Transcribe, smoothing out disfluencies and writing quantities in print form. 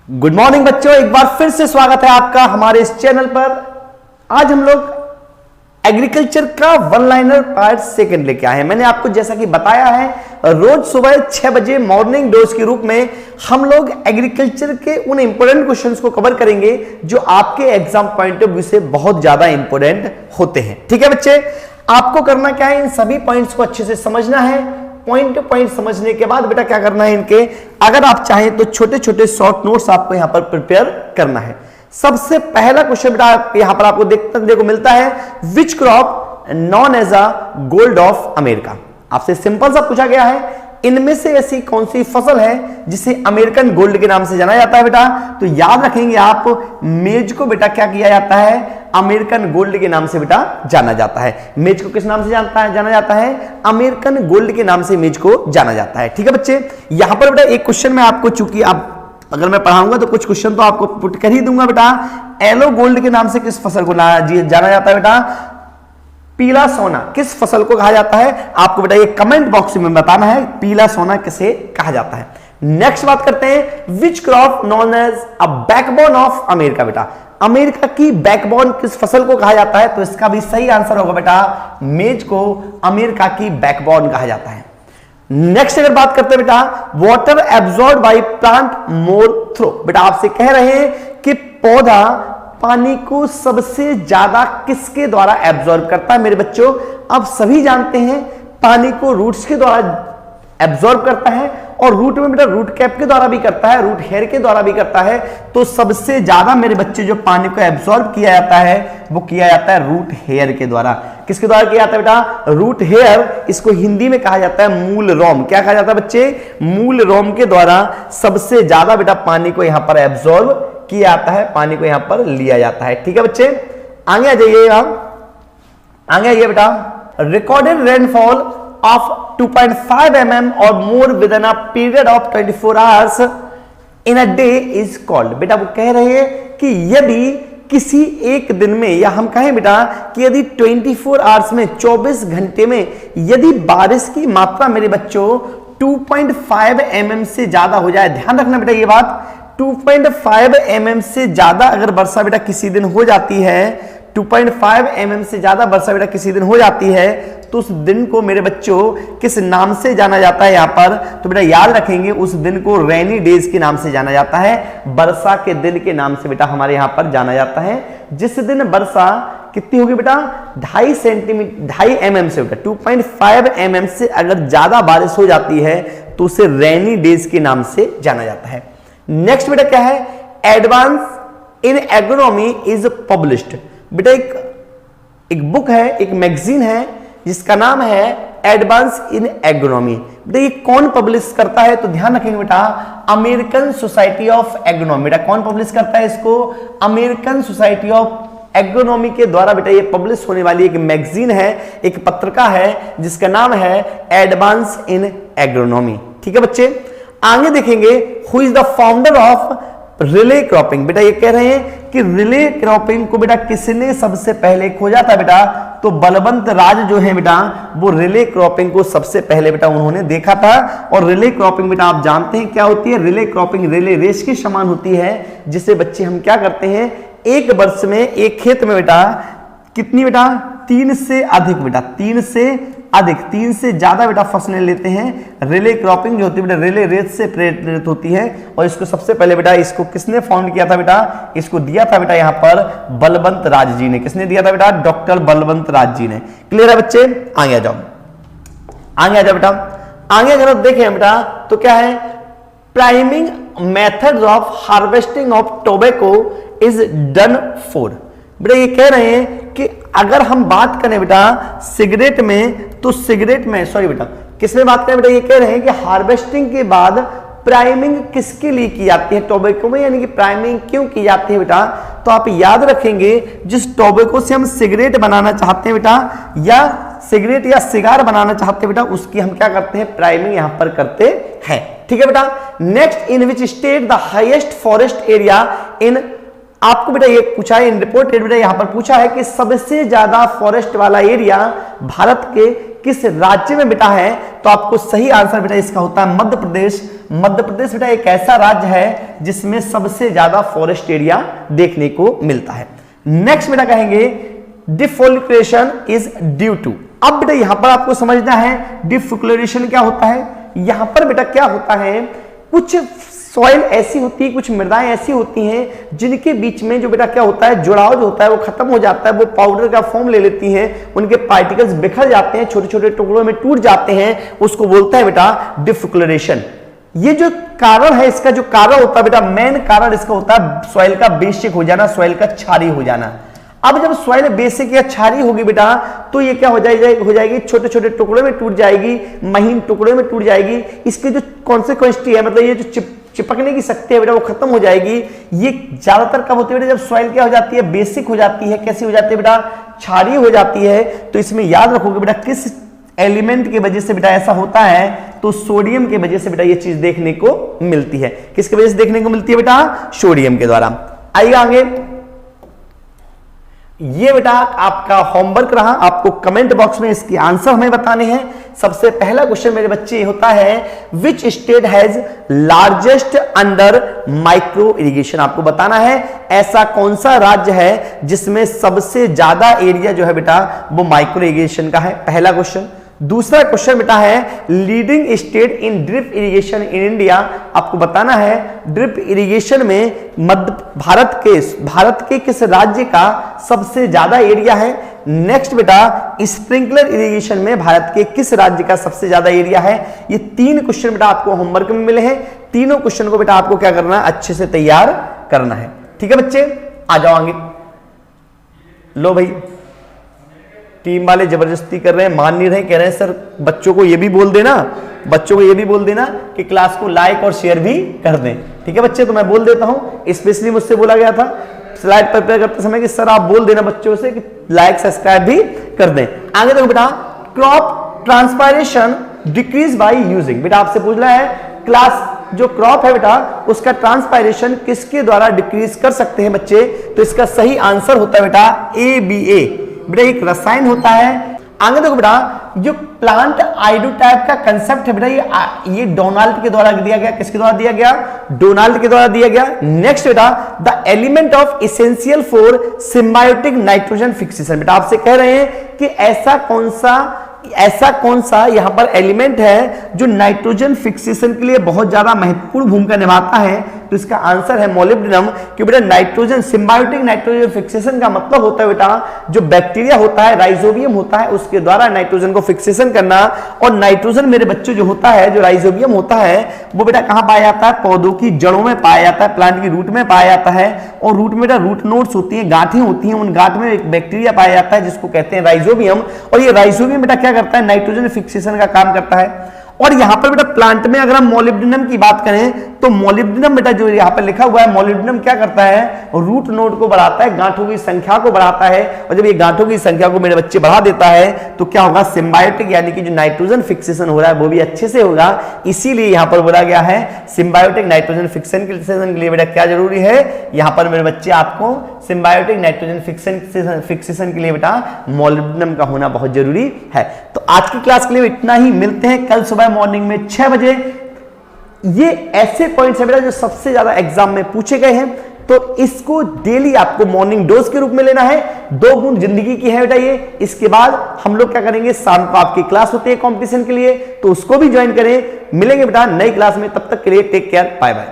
Good morning बच्चों, एक बार फिर से स्वागत है आपका हमारे इस चैनल पर। आज हम लोग एग्रीकल्चर का वन लाइनर पार्ट सेकंड लेके आए हैं। मैंने आपको जैसा कि बताया है, रोज सुबह 6 बजे मॉर्निंग डोज के रूप में हम लोग एग्रीकल्चर के उन इंपोर्टेंट क्वेश्चंस को कवर करेंगे जो आपके एग्जाम पॉइंट ऑफ व्यू से बहुत ज्यादा इंपोर्टेंट होते हैं। ठीक है बच्चे, आपको करना क्या है, इन सभी पॉइंट्स को अच्छे से समझना है। पॉइंट टू पॉइंट समझने के बाद बेटा क्या करना है, इनके अगर आप चाहें तो छोटे छोटे शॉर्ट नोट्स आपको यहां पर प्रिपेयर करना है। सबसे पहला क्वेश्चन बेटा यहां पर आपको देखने को मिलता है, which crop known as a gold of America. आपसे सिंपल सा पूछा गया है, इनमें से ऐसी कौन सी फसल है जिसे अमेरिकन गोल्ड के नाम से जाना जाता है बेटा। तो याद रखेंगे आप, मेज को बेटा क्या किया जाता है, अमेरिकन गोल्ड के नाम से बेटा जाना जाता है। मेज को किस नाम से जाना जाता है, अमेरिकन गोल्ड के नाम से मेज को जाना जाता है। ठीक है बच्चे, यहां पर बेटा एक क्वेश्चन में आपको, चूंकि आप अगर मैं पढ़ाऊंगा तो कुछ क्वेश्चन तो आपको पुट कर ही दूंगा बेटा। येलो गोल्ड के नाम से किस फसल को जाना जाता है बेटा, पीला सोना किस फसल को कहा जाता है, आपको बेटा ये कमेंट बॉक्स में बताना है, पीला सोना किसे कहा जाता है। नेक्स्ट बात करते हैं, which crop known as a backbone of America. बेटा अमेरिका की बैकबोन किस फसल को कहा जाता है, तो इसका भी सही आंसर होगा बेटा, मेज को अमेरिका की बैकबोन कहा जाता है। नेक्स्ट अगर बात करते हैं बेटा, water absorb by plant more through. बेटा आपसे कह रहे हैं कि पौधा पानी को सबसे ज्यादा किसके द्वारा एब्जॉर्ब करता है। मेरे बच्चों आप सभी जानते हैं, पानी को रूट्स के द्वारा एब्जॉर्ब करता है, और रूट में बेटा रूट कैप के द्वारा भी करता है, रूट हेयर के द्वारा भी करता है। तो सबसे ज्यादा मेरे बच्चे जो पानी को एब्जॉर्ब किया जाता है वो किया जाता है रूट हेयर के द्वारा। किसके द्वारा किया जाता है बेटा, रूट हेयर। इसको हिंदी में कहा जाता है मूल रोम। क्या कहा जाता है बच्चे, मूल रोम के द्वारा सबसे ज्यादा बेटा पानी को यहां पर एब्जॉर्ब किया जाता है, पानी को यहां पर लिया जाता है। ठीक है बच्चे, आगे आ जाइए आगे आइए बेटा। Recorded rainfall of 2.5 mm or more within a period of 24 hours in a day is called। बेटा वो कह रहे हैं कि यदि किसी एक दिन में, या हम कहें बेटा कि यदि 24 आवर्स में, 24 घंटे में यदि बारिश की मात्रा मेरे बच्चों 2.5 mm से ज्यादा हो जाए। ध्यान रखना बेटा ये बात, 2.5 mm से ज्यादा अगर वर्षा बेटा किसी दिन हो जाती है, 2.5 mm से ज्यादा वर्षा बेटा किसी दिन हो जाती है, तो उस दिन को मेरे बच्चों किस नाम से जाना जाता है यहां पर, तो बेटा याद रखेंगे उस दिन को रेनी डेज के नाम से जाना जाता है, वर्षा के दिन के नाम से बेटा हमारे यहां पर जाना जाता है। जिस दिन वर्षा कितनी होगी बेटा, 2.5 सेंटीमीटर 2.5 mm से बेटा 2.5 mm से अगर ज्यादा बारिश हो जाती है तो उसे रेनी डेज के नाम से जाना जाता है। नेक्स्ट बेटा क्या है, advance in agronomy is published. बेटा एक बुक है, एक मैगजीन है जिसका नाम है एडवांस इन एग्रोनॉमी। बेटा ये कौन पब्लिश करता है, तो ध्यान रखेंगे बेटा, अमेरिकन सोसाइटी ऑफ एग्रोनॉमी। बेटा कौन पब्लिश करता है इसको, अमेरिकन सोसाइटी ऑफ एग्रोनॉमी के द्वारा बेटा ये पब्लिश होने वाली एक मैगजीन है, एक पत्रिका है जिसका नाम है एडवांस इन एग्रोनॉमी। ठीक है बच्चे, आगे देखेंगे, who is the founder of relay cropping. बेटा ये कह रहे हैं कि रिले क्रॉपिंग को बेटा किसने सबसे पहले खोजा था बेटा, तो बलवंत राज जो है बेटा वो रिले क्रॉपिंग को सबसे पहले बेटा उन्होंने देखा था। और रिले क्रॉपिंग बेटा आप जानते हैं क्या होती है, रिले क्रॉपिंग रिले रेस के समान होती है, जिसे बच्चे हम क्या करते हैं, एक वर्ष में एक खेत में बेटा कितनी बेटा 3 से अधिक बेटा 3 से ज्यादा बेटा फसलें लेते हैं। रिले क्रॉपिंग जो होती है बेटा रिले रेस से प्रेरित होती है, और इसको सबसे पहले बेटा इसको किसने फाउंड किया था बेटा, इसको दिया था बेटा यहां पर बलवंत राज जी ने। किसने दिया था बेटा, डॉक्टर बलवंत राज जी ने। क्लियर है बच्चे, आगे आ जाओ बेटा। आगे अगर आप देखें बेटा तो क्या है, priming methods of harvesting of tobacco is done for. बेटा ये कह रहे हैं कि अगर हम बात करें बेटा सिगरेट में, तो सिगरेट में सॉरी बेटा किसमें बात करें बेटा, ये कह रहे हैं कि हार्वेस्टिंग के बाद प्राइमिंग किसके लिए की जाती है, टोबैको में, यानी कि प्राइमिंग क्यों की जाती है बेटा, तो आप याद रखेंगे जिस टोबैको से हम सिगरेट बनाना चाहते हैं बेटा, या सिगरेट या सिगार बनाना चाहते हैं बेटा, उसकी हम क्या करते हैं, प्राइमिंग यहां पर करते हैं। ठीक है बेटा, next, in which state the highest forest area in, आपको बेटा ये पूछा है इन रिपोर्टेड बेटा यहां पर पूछा है कि सबसे ज्यादा फॉरेस्ट वाला एरिया भारत के किस राज्य में बेटा है, तो आपको सही आंसर बेटा इसका होता है मध्य प्रदेश। मध्य प्रदेश बेटा एक ऐसा राज्य है जिसमें सबसे ज्यादा फॉरेस्ट एरिया देखने को मिलता है। नेक्स्ट बेटा कहेंगे डिफोलिक्रेशन इज ड्यू टू। अब बेटा यहां पर आपको समझना है डिफोलिक्रेशन क्या होता है। यहां पर बेटा क्या होता है, कुछ सॉइल ऐसी होती है, कुछ मृदाएं ऐसी होती हैं जिनके बीच में जो बेटा क्या होता है, जुड़ाव जो होता है वो खत्म हो जाता है, वो पाउडर का फॉर्म ले लेती हैं, उनके पार्टिकल्स बिखर जाते हैं, छोटे छोटे टुकड़ों में टूट जाते हैं, उसको बोलता है बेटा डिफोलिक्रेशन। ये जो कारण है, इसका जो कारण होता है बेटा, मेन कारण इसका होता है सॉइल का बेसिक हो जाना, सॉइल का क्षारीय हो जाना। अब जब सॉइल बेसिक या क्षारीय होगी बेटा, तो ये क्या हो जाएगी, छोटे छोटे टुकड़ों में टूट जाएगी, महीन टुकड़ों में टूट जाएगी। इसकी जो कॉन्सिक्वेंसिटी है, मतलब ये जो चिपकने की शक्ति है बेटा वो खत्म हो जाएगी। ये ज्यादातर कब होती है बेटा, जब सॉइल क्या हो जाती है, बेसिक हो जाती है। कैसी हो जाती है बेटा, क्षारीय हो जाती है। तो इसमें याद रखोगे बेटा किस एलिमेंट की वजह से बेटा ऐसा होता है, तो सोडियम की वजह से बेटा ये चीज देखने को मिलती है। किसकी वजह से देखने को मिलती है बेटा, सोडियम के द्वारा। आइए आगे, ये बेटा आपका होमवर्क रहा, आपको कमेंट बॉक्स में इसके आंसर हमें बताने हैं। सबसे पहला क्वेश्चन मेरे बच्चे होता है which state has largest under micro irrigation. आपको बताना है ऐसा कौन सा राज्य है जिसमें सबसे ज्यादा एरिया जो है बेटा वो माइक्रो इरिगेशन का है, पहला क्वेश्चन। दूसरा क्वेश्चन बेटा है leading state in drip irrigation in India. आपको बताना है ड्रिप इरिगेशन में भारत के किस राज्य का सबसे ज्यादा एरिया है। नेक्स्ट बेटा स्प्रिंकलर इरिगेशन में भारत के किस राज्य का सबसे ज्यादा एरिया है। ये तीन क्वेश्चन बेटा आपको होमवर्क में मिले हैं। तीनों क्वेश्चन को बेटा आपको क्या करना है, अच्छे से तैयार करना है। ठीक है बच्चे, आ जाओ आगे। लो भाई, टीम वाले जबरदस्ती कर रहे हैं, मान नहीं रहे, कह रहे हैं सर बच्चों को ये भी बोल देना कि क्लास को लाइक और शेयर भी कर दें। ठीक है बच्चे, तो मैं बोल देता हूं, स्पेशली मुझसे बोला गया था स्लाइड पर प्रिपेयर करते समय कि सर आप बोल देना बच्चों से कि लाइक सब्सक्राइब भी कर दें। आगे देखो बेटा, crop transpiration decrease by using. बेटा आपसे पूछ रहा है क्लास जो क्रॉप है बेटा उसका ट्रांसपायरेशन किसके द्वारा डिक्रीज कर सकते हैं बच्चे, तो इसका सही आंसर होता है बेटा ABA। बेटा एक रसायन होता है। आगे देखो बेटा, जो प्लांट आइडोटाइप का कंसेप्ट है बेटा ये डोनाल्ड के द्वारा दिया गया। किसके द्वारा दिया गया, डोनाल्ड के द्वारा दिया गया। नेक्स्ट बेटा the element of essential for symbiotic nitrogen fixation. बेटा आपसे कह रहे हैं कि ऐसा कौन सा यहां पर एलिमेंट है जो नाइट्रोजन फिक्सेशन के लिए बहुत ज्यादा महत्वपूर्ण भूमिका निभाता है, तो इसका आंसर है मोलिब्डेनम। कि बेटा नाइट्रोजन सिम्बायोटिक नाइट्रोजन फिक्सेशन का मतलब होता है बेटा जो बैक्टीरिया होता है, राइजोबियम होता है, उसके द्वारा नाइट्रोजन को फिक्सेशन करना। और नाइट्रोजन मेरे बच्चों जो होता है, जो राइजोबियम होता है, वो बेटा कहां पाया जाता है, पौधों की जड़ों में पाया जाता है, प्लांट की रूट में पाया जाता है। और रूट में बेटा रूट नोड्स होती है, गांठें होती हैं, उन गांठ में एक बैक्टीरिया पाया जाता है जिसको कहते हैं राइजोबियम। और ये राइजोबियम बेटा क्या करता है, नाइट्रोजन फिक्सेशन का काम करता है। और यहां पर बेटा प्लांट में अगर हम मोलिब्डेनम की बात करें तो मोलिब्डेनम बेटा जो यहां पर लिखा हुआ है, मोलिब्डेनम क्या करता है, रूट नोड को बढ़ाता है, गांठों की संख्या को बढ़ाता है। और जब ये गांठों की संख्या को मेरे बच्चे बढ़ा देता है तो क्या होगा, सिम्बायोटिक यानी कि जो नाइट्रोजन फिक्सेशन हो रहा है वो भी अच्छे से होगा। इसीलिए यहां पर बोला गया है सिम्बायोटिक नाइट्रोजन फिक्सेशन के लिए बेटा क्या जरूरी है, यहां पर मेरे बच्चे आपको सिम्बायोटिक नाइट्रोजन फिक्सेशन के लिए बेटा मोलिब्डेनम का होना बहुत जरूरी है। तो आज की क्लास के लिए इतना ही, मिलते हैं कल सुबह मॉर्निंग में 6 बजे। ये ऐसे पॉइंट्स है बेटा जो सबसे ज्यादा एग्जाम में पूछे गए हैं, तो इसको डेली आपको मॉर्निंग डोज के रूप में लेना है। 2 बूंद जिंदगी की है बेटा ये। इसके बाद हम लोग क्या करेंगे, शाम को आपकी क्लास होती है कंपटीशन के लिए, तो उसको भी ज्वाइन करें। मिलेंगे बेटा नई क्लास में, तब तक के लिए टेक केयर, बाय बाय।